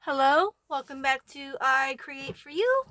Hello, welcome back to I Create For You.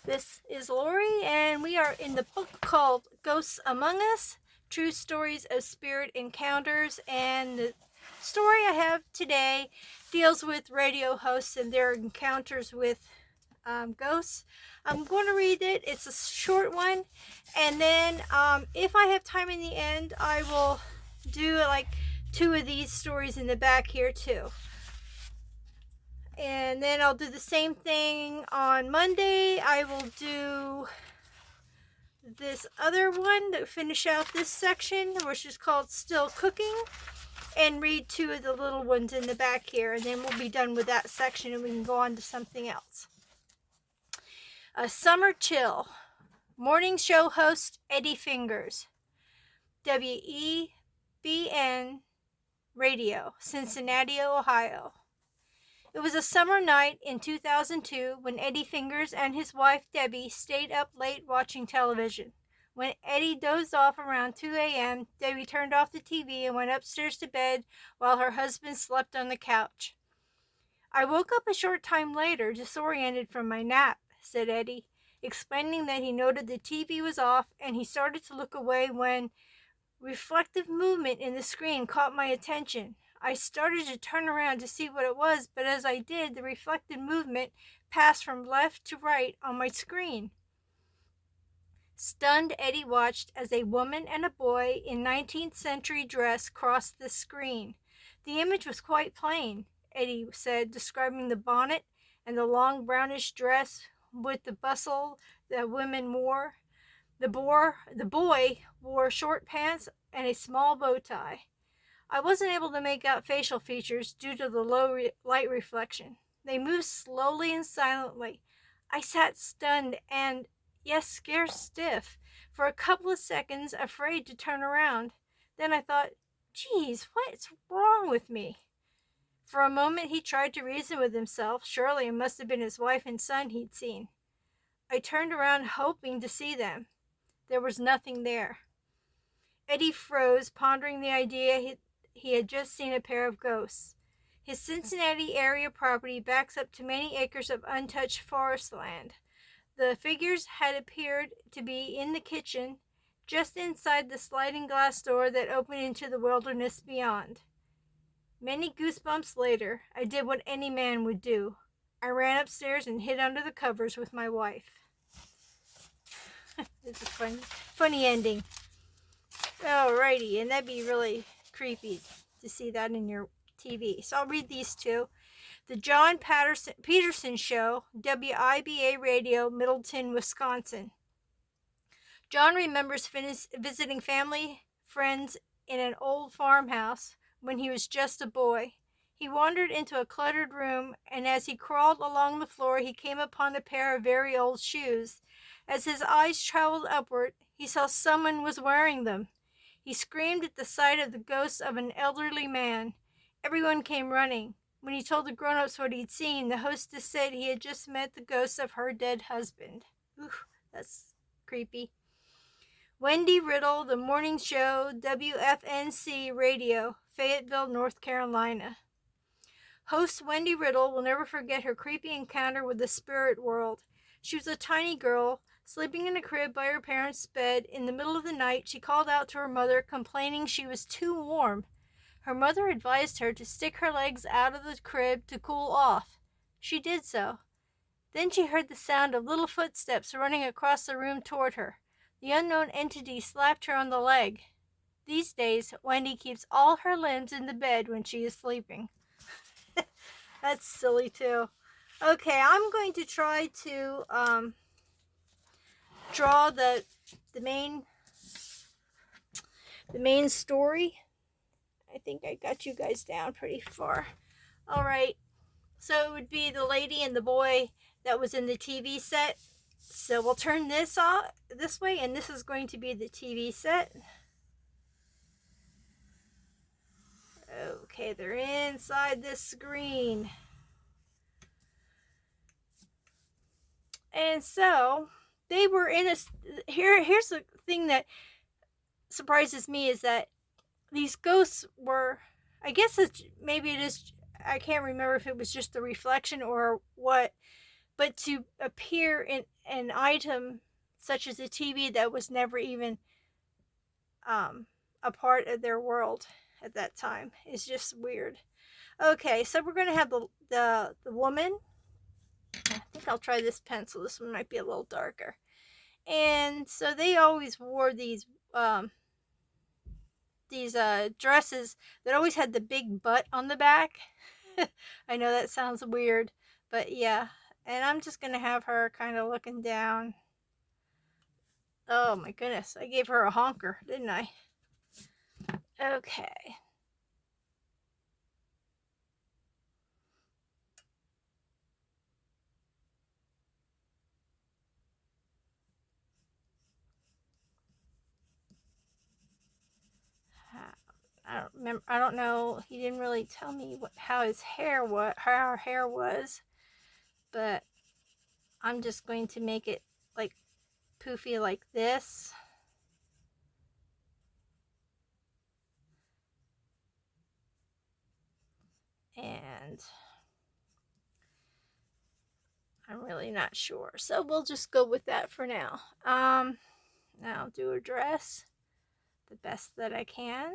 This is Lori, and we are in the book called Ghosts Among Us, True Stories of Spirit Encounters. And the story I have today deals with radio hosts and their encounters with ghosts. I'm going to read it. It's a short one, and then if I have time in the end, I will do like two of these stories in the back here too. And then I'll do the same thing on Monday. I will do this other one to finish out this section, which is called Still Cooking, and read two of the little ones in the back here, and then we'll be done with that section and we can go on to something else. A Summer Chill. Morning show host Eddie Fingers. WEBN Radio, Cincinnati, Ohio. It was a summer night in 2002 when Eddie Fingers and his wife Debbie stayed up late watching television. When Eddie dozed off around 2 a.m., Debbie turned off the TV and went upstairs to bed while her husband slept on the couch. "I woke up a short time later, disoriented from my nap," said Eddie, explaining that he noted the TV was off and he started to look away when reflective movement in the screen caught my attention. I started to turn around to see what it was, but as I did, the reflected movement passed from left to right on my screen. Stunned, Eddie watched as a woman and a boy in 19th century dress crossed the screen. The image was quite plain, Eddie said, describing the bonnet and the long brownish dress with the bustle that women wore. The boy wore short pants and a small bow tie. I wasn't able to make out facial features due to the low light reflection. They moved slowly and silently. I sat stunned and, yes, scared stiff, for a couple of seconds, afraid to turn around. Then I thought, geez, what's wrong with me? For a moment he tried to reason with himself. Surely it must have been his wife and son he'd seen. I turned around hoping to see them. There was nothing there. Eddie froze, pondering the idea he had just seen a pair of ghosts. His Cincinnati area property backs up to many acres of untouched forest land. The figures had appeared to be in the kitchen, just inside the sliding glass door that opened into the wilderness beyond. Many goosebumps later, I did what any man would do. I ran upstairs and hid under the covers with my wife. It's a funny ending. Alrighty, and that'd be really creepy to see that in your TV. So I'll read these two. The John Peterson Show, WIBA Radio, Middleton, Wisconsin. John remembers visiting family friends in an old farmhouse when he was just a boy. He wandered into a cluttered room, and as he crawled along the floor, he came upon a pair of very old shoes. As his eyes traveled upward, he saw someone was wearing them. He screamed at the sight of the ghost of an elderly man. Everyone came running. When he told the grown-ups what he'd seen, the hostess said he had just met the ghost of her dead husband. Ooh, that's creepy. Wendy Riddle, The Morning Show, WFNC Radio, Fayetteville, North Carolina. Host Wendy Riddle will never forget her creepy encounter with the spirit world. She was a tiny girl, sleeping in a crib by her parents' bed. In the middle of the night, she called out to her mother, complaining she was too warm. Her mother advised her to stick her legs out of the crib to cool off. She did so. Then she heard the sound of little footsteps running across the room toward her. The unknown entity slapped her on the leg. These days, Wendy keeps all her limbs in the bed when she is sleeping. That's silly too. Okay, I'm going to try to draw the main story. I think I got you guys down pretty far. All right, so it would be the lady and the boy that was in the TV set. So we'll turn this off this way, and this is going to be the TV set. Okay, they're inside this screen. And so they were in a here's the thing that surprises me is that these ghosts were, I guess maybe it is I can't remember if it was just the reflection or what, but to appear in an item such as a TV that was never even um, a part of their world at that time is just weird. Okay, so we're gonna have the woman. I think I'll try this pencil. This one might be a little darker. And so they always wore um, these dresses that always had the big butt on the back. I know that sounds weird, but yeah. And I'm just gonna have her kind of looking down. Oh my goodness, I gave her a honker, didn't I? Okay. I don't remember. I don't know. He didn't really tell me how her hair was, but I'm just going to make it like poofy like this. And I'm really not sure. So we'll just go with that for now. Now I'll do a dress the best that I can.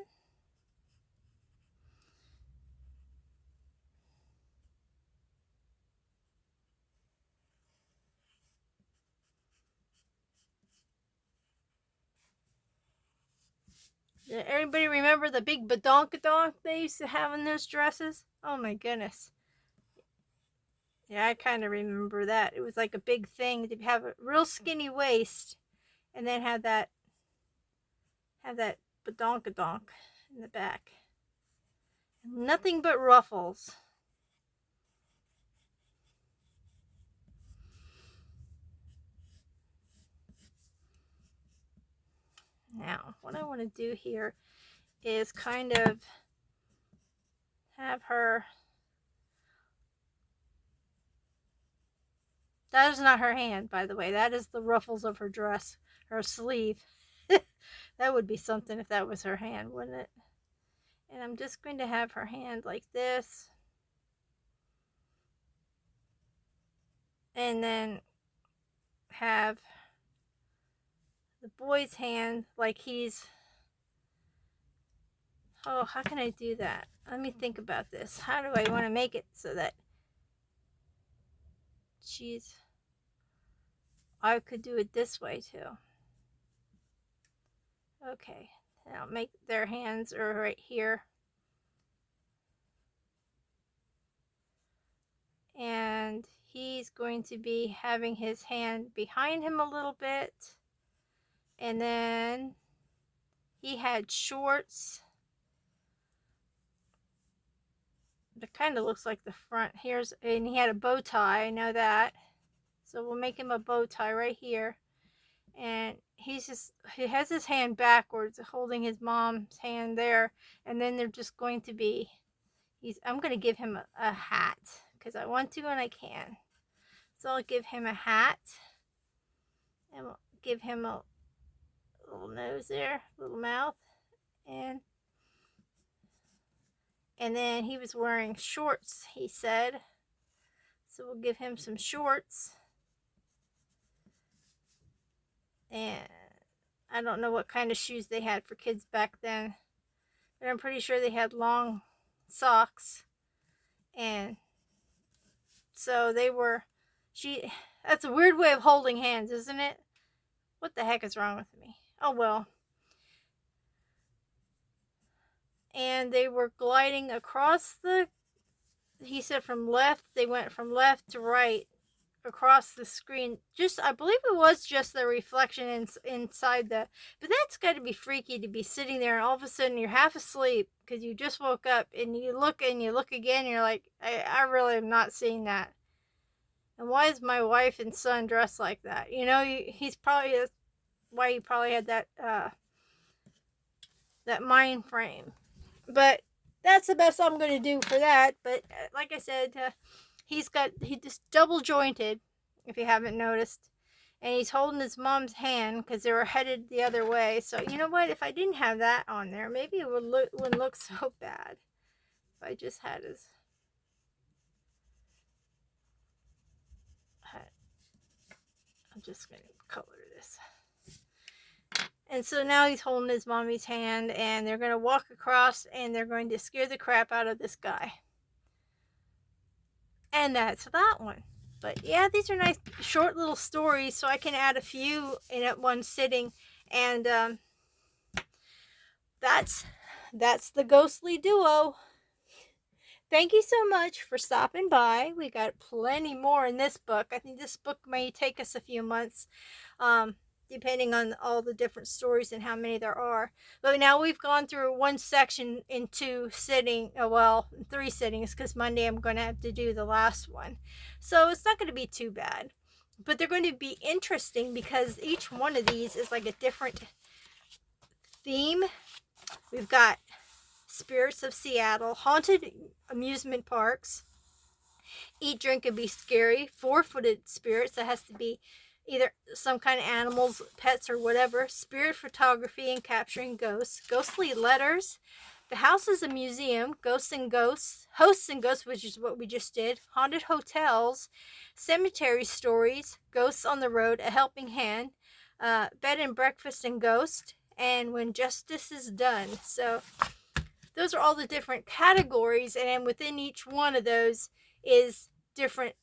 Did everybody remember the big badonkadonk they used to have in those dresses? Oh my goodness. Yeah, I kind of remember that. It was like a big thing to have a real skinny waist and then have that badonkadonk in the back. Nothing but ruffles. Now, what I want to do here is kind of have her. That is not her hand, by the way. That is the ruffles of her dress, her sleeve. That would be something if that was her hand, wouldn't it? And I'm just going to have her hand like this. And then have the boy's hand like he's. Oh, how can I do that? Let me think about this. How do I want to make it so that she's. I could do it this way too. Okay, and I'll make their hands are right here. And he's going to be having his hand behind him a little bit. And then he had shorts. It kind of looks like the front. And he had a bow tie, I know that. So we'll make him a bow tie right here. And he has his hand backwards, holding his mom's hand there. And then they're just going to be, I'm going to give him a hat because I want to and I can. So I'll give him a hat. And we'll give him a little nose there, little mouth. And then he was wearing shorts, he said. So we'll give him some shorts. And I don't know what kind of shoes they had for kids back then, but I'm pretty sure they had long socks. And so they were, that's a weird way of holding hands, isn't it? What the heck is wrong with me? Oh well. And they were gliding across he said they went from left to right across the screen. I believe it was just the reflection inside but that's got to be freaky to be sitting there and all of a sudden you're half asleep because you just woke up and you look again and you're like, I really am not seeing that. And why is my wife and son dressed like that? You know, he's probably, that's why he probably had that mind frame. But that's the best I'm going to do for that. But like I said, he's just double jointed, if you haven't noticed. And he's holding his mom's hand because they were headed the other way. So you know what? If I didn't have that on there, maybe it wouldn't look so bad. If I just had his I'm just going to color this. And so now he's holding his mommy's hand, and they're going to walk across, and they're going to scare the crap out of this guy. And that's that one. But yeah, these are nice short little stories, so I can add a few in at one sitting. And that's the ghostly duo. Thank you so much for stopping by. We got plenty more in this book. I think this book may take us a few months, depending on all the different stories and how many there are. But now we've gone through one section in 3 sittings, because Monday I'm going to have to do the last one. So it's not going to be too bad. But they're going to be interesting because each one of these is like a different theme. We've got Spirits of Seattle, Haunted Amusement Parks, Eat, Drink, and Be Scary, 4-footed spirits. That has to be either some kind of animals, pets, or whatever. Spirit photography and capturing ghosts. Ghostly letters. The house is a museum. Ghosts and ghosts. Hosts and ghosts, which is what we just did. Haunted hotels. Cemetery stories. Ghosts on the road. A helping hand. Bed and breakfast and ghost. And when justice is done. So those are all the different categories, and within each one of those is different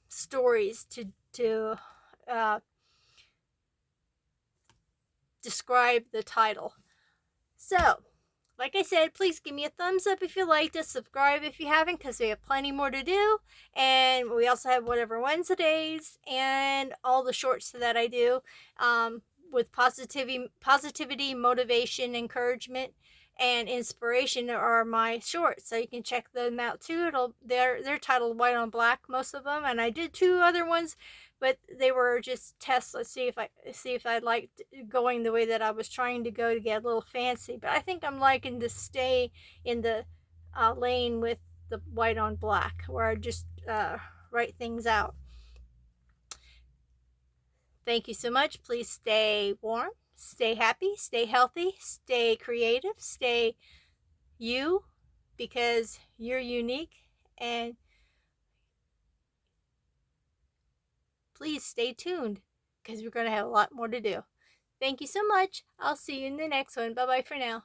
stories to describe the title. So, like I said, please give me a thumbs up if you liked it, subscribe if you haven't, because we have plenty more to do, and we also have Whatever Wednesdays and all the shorts that I do with positivity, motivation, encouragement, and inspiration are my shorts, so you can check them out too. They're titled White on Black, most of them, and I did 2 other ones, but they were just tests. Let's see if I liked going the way that I was trying to go to get a little fancy. But I think I'm liking to stay in the lane with the white on black, where I just write things out. Thank you so much. Please stay warm, stay happy, stay healthy, stay creative, stay you, because you're unique, and please stay tuned, because we're going to have a lot more to do. Thank you so much. I'll see you in the next one. Bye-bye for now.